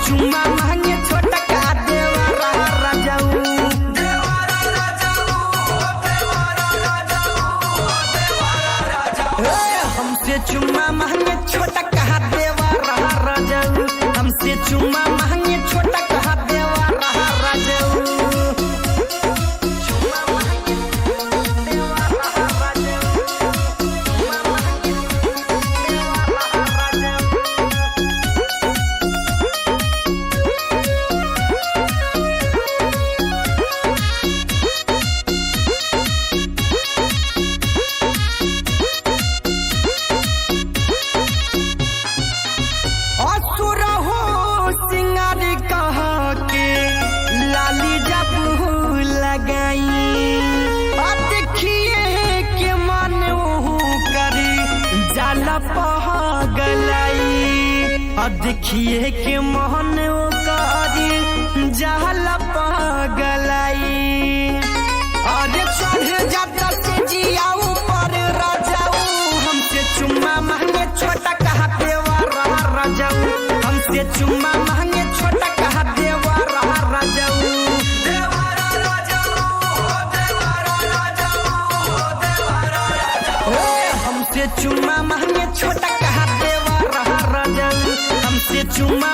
चुम्मा मांगे छोटा का देवरा राजाऊ। हमसे चुम्मा मांगे छोटा कहा देवरा राजाऊ। हमसे चुम्मा मांगे छोटा कहा देवरा राजाऊ। देखिए के मोहन करी जहला पगलाई। अरे चढ़ जाता से जिया ऊपर राजाऊ। हमसे चुम्मा मांगे छोटा कहा देवरा राजाऊ। हमसे चुम्मा मांगे छोटा कहा देवरा राजाऊ। हमसे चुम्मा मांगे छोटा कहा देवरा राजाऊ। हमसे चुम्मा